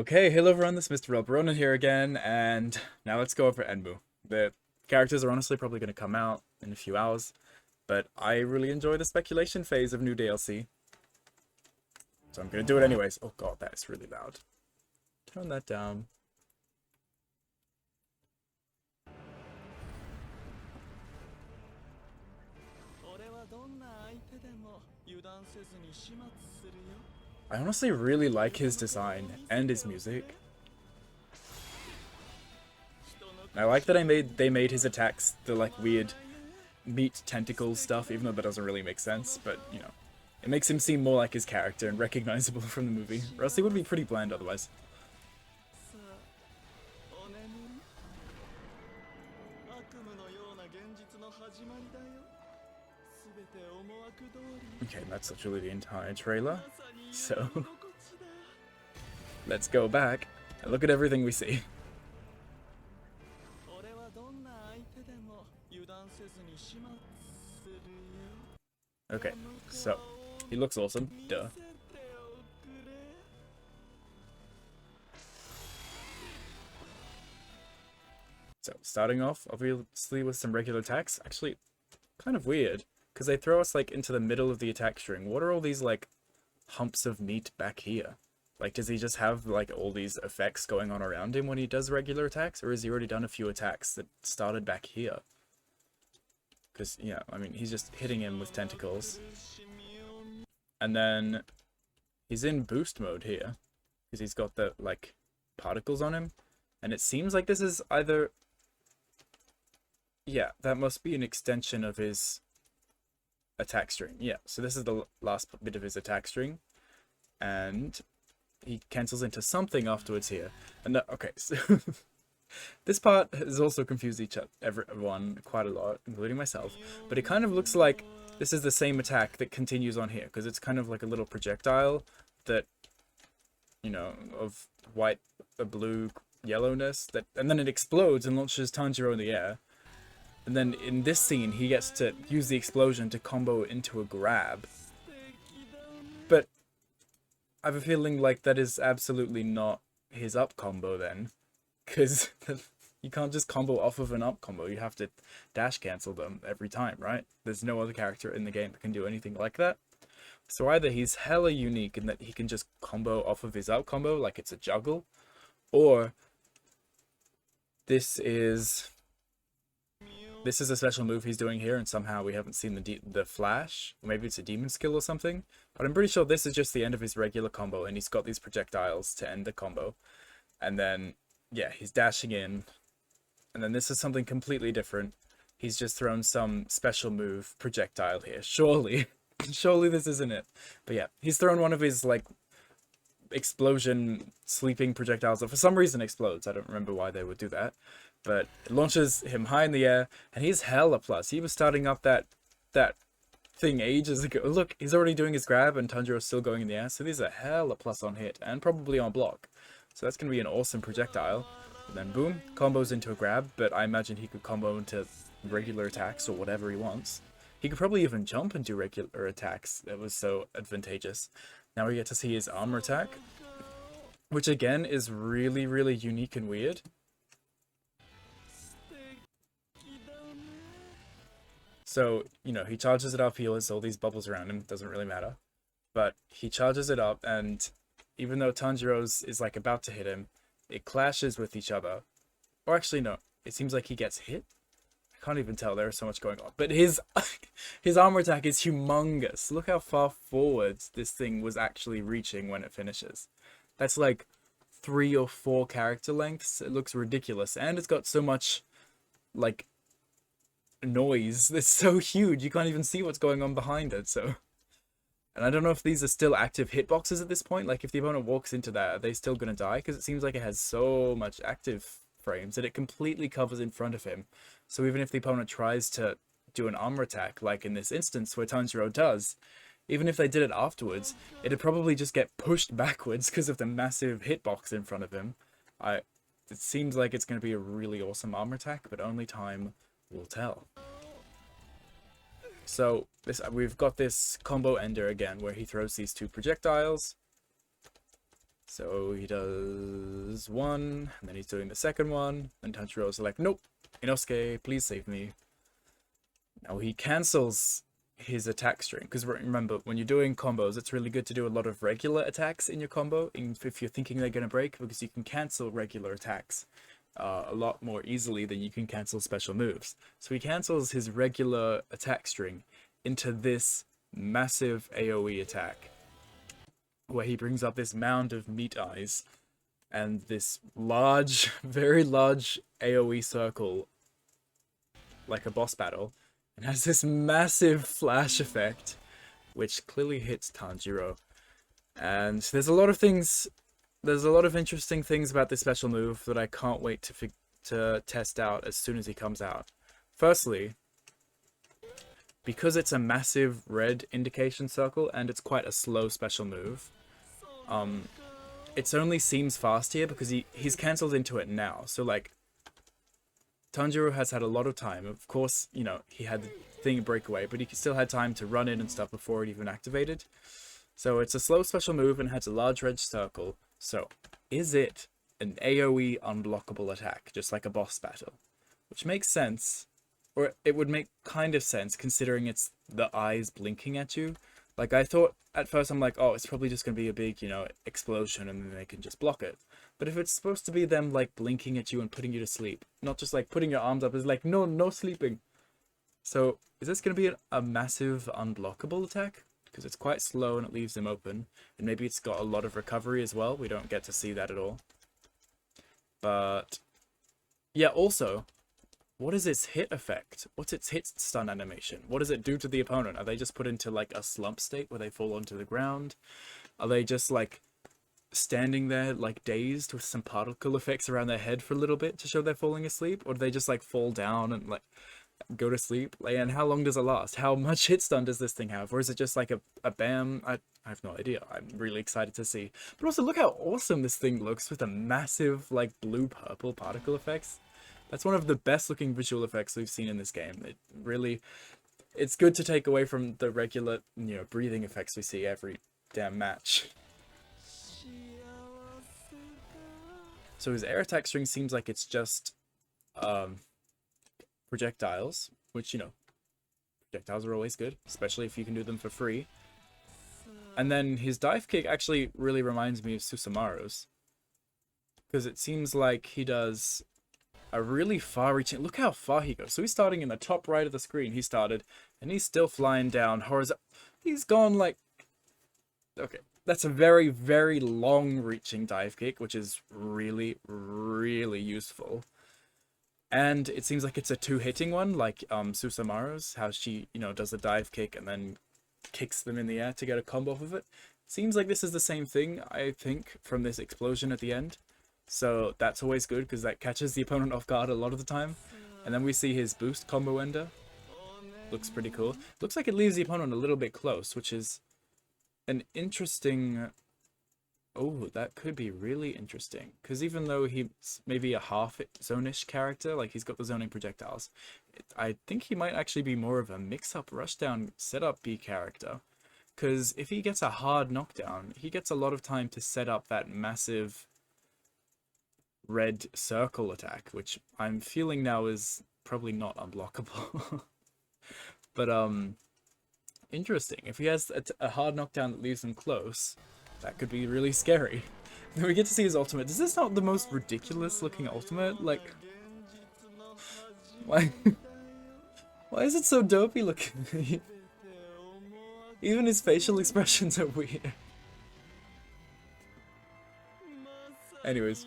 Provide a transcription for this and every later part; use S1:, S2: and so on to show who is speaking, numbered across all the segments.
S1: Okay, hello everyone, this is Mr. Real Baronin here again, and now let's go over Enmu. The characters are honestly probably going to come out in a few hours, but I really enjoy the speculation phase of new DLC, so I'm going to do it anyways. Oh god, that is really loud. Turn that down. I honestly really like his design and his music. I like that they made his attacks the like weird meat tentacle stuff, even though that doesn't really make sense, but you know, it makes him seem more like his character and recognizable from the movie, or else he would be pretty bland otherwise. Okay, that's literally the entire trailer, so let's go back and look at everything we see. Okay, so he looks awesome, duh. So starting off, obviously with some regular attacks, actually kind of weird, because they throw us like into the middle of the attack string. What are all these like humps of meat back here? Like, does he just have like all these effects going on around him when he does regular attacks, or has he already done a few attacks that started back here? Because, yeah, I mean, he's just hitting him with tentacles. And then he's in boost mode here, because he's got the, like, particles on him. And it seems like this is either... Yeah, that must be an extension of his attack string. Yeah, so this is the last bit of his attack string. And he cancels into something afterwards here. And okay, so this part has also confused everyone quite a lot, including myself. But it kind of looks like this is the same attack that continues on here, because it's kind of like a little projectile that, you know, of white, blue, yellowness, that, and then it explodes and launches Tanjiro in the air. And then in this scene, he gets to use the explosion to combo into a grab. But I have a feeling like that is absolutely not his up combo then. Because you can't just combo off of an up combo. You have to dash cancel them every time, right? There's no other character in the game that can do anything like that. So either he's hella unique in that he can just combo off of his up combo like it's a juggle, or this is a special move he's doing here, and somehow we haven't seen the flash. Or maybe it's a demon skill or something. But I'm pretty sure this is just the end of his regular combo, and he's got these projectiles to end the combo. And then, yeah, he's dashing in. And then this is something completely different. He's just thrown some special move projectile here. Surely. Surely this isn't it. But yeah, he's thrown one of his, like, explosion sleeping projectiles that for some reason explodes. I don't remember why they would do that. But it launches him high in the air, and he's hella plus. He was starting up that thing ages ago. Look, he's already doing his grab, and Tanjiro's still going in the air, so these are hella plus on hit, and probably on block. So that's going to be an awesome projectile. And then boom, combos into a grab, but I imagine he could combo into regular attacks or whatever he wants. He could probably even jump and do regular attacks. It was so advantageous. Now we get to see his armor attack, which again is really, really unique and weird. So, you know, he charges it up, he has all these bubbles around him, doesn't really matter. But he charges it up, and even though Tanjiro's is like about to hit him, it clashes with each other. Or actually, no, it seems like he gets hit. I can't even tell, there's so much going on. But his his armor attack is humongous. Look how far forwards this thing was actually reaching when it finishes. That's like 3 or 4 character lengths. It looks ridiculous. And it's got so much, like, noise. It's so huge, you can't even see what's going on behind it, so... And I don't know if these are still active hitboxes at this point. Like, if the opponent walks into that, are they still going to die? Because it seems like it has so much active frames that it completely covers in front of him. So even if the opponent tries to do an armor attack, like in this instance where Tanjiro does, even if they did it afterwards, it'd probably just get pushed backwards because of the massive hitbox in front of him. It seems like it's going to be a really awesome armor attack, but only time will tell. So we've got this combo ender again, where he throws these 2 projectiles. So he does one, and then he's doing the second one, and Tanjiro's like, nope, Inosuke, please save me. Now he cancels his attack string, because remember, when you're doing combos, it's really good to do a lot of regular attacks in your combo, if you're thinking they're going to break, because you can cancel regular attacks a lot more easily than you can cancel special moves. So he cancels his regular attack string into this massive AoE attack, where he brings up this mound of meat eyes and this large, very large AoE circle, like a boss battle, and has this massive flash effect, which clearly hits Tanjiro. And there's a lot of interesting things about this special move that I can't wait to test out as soon as he comes out. Firstly, because it's a massive red indication circle and it's quite a slow special move, it only seems fast here because he's cancelled into it now. So like, Tanjiro has had a lot of time. Of course, you know, he had the thing break away, but he still had time to run in and stuff before it even activated. So it's a slow special move and has a large red circle. So is it an AoE unblockable attack, just like a boss battle? Which makes sense, or it would make kind of sense considering it's the eyes blinking at you. Like, I thought at first, I'm like, oh, it's probably just going to be a big, you know, explosion and then they can just block it. But if it's supposed to be them, like, blinking at you and putting you to sleep, not just, like, putting your arms up, it's like, no sleeping. So, is this going to be a massive unblockable attack? Because it's quite slow and it leaves him open. And maybe it's got a lot of recovery as well. We don't get to see that at all. But, yeah, also, what is its hit effect? What's its hit stun animation? What does it do to the opponent? Are they just put into, like, a slump state where they fall onto the ground? Are they just, like, standing there, like, dazed with some particle effects around their head for a little bit to show they're falling asleep? Or do they just, like, fall down and, like, go to sleep? Like, and how long does it last? How much hit stun does this thing have? Or is it just, like, a bam? I have no idea. I'm really excited to see. But also, look how awesome this thing looks with the massive, like, blue-purple particle effects. That's one of the best looking visual effects we've seen in this game. It really, it's good to take away from the regular, you know, breathing effects we see every damn match. So his air attack string seems like it's just projectiles, which, you know, projectiles are always good, especially if you can do them for free. And then his dive kick actually really reminds me of Susumaru's, because it seems like he does a really far-reaching... Look how far he goes. So he's starting in the top right of the screen. He started, and he's still flying down horizontal. He's gone like... Okay, that's a very, very long-reaching dive kick, which is really, really useful. And it seems like it's a two-hitting one, like Susumaru's, how she, you know, does the dive kick and then kicks them in the air to get a combo off of it. Seems like this is the same thing, I think, from this explosion at the end. So that's always good, because that catches the opponent off guard a lot of the time. And then we see his boost combo ender. Looks pretty cool. Looks like it leaves the opponent a little bit close, which is an interesting... Oh, that could be really interesting. Because even though he's maybe a half zone-ish character, like he's got the zoning projectiles, I think he might actually be more of a mix-up, rushdown, setup B character. Because if he gets a hard knockdown, he gets a lot of time to set up that massive red circle attack, which I'm feeling now is probably not unblockable. But interesting. If he has a hard knockdown that leaves him close, that could be really scary. Then we get to see his ultimate. Is this not the most ridiculous looking ultimate? Like, why is it so dopey looking? Even his facial expressions are weird. Anyways,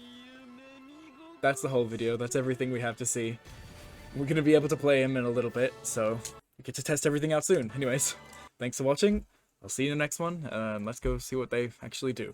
S1: that's the whole video. That's everything we have to see. We're going to be able to play him in a little bit, so we get to test everything out soon. Anyways, thanks for watching. I'll see you in the next one, and let's go see what they actually do.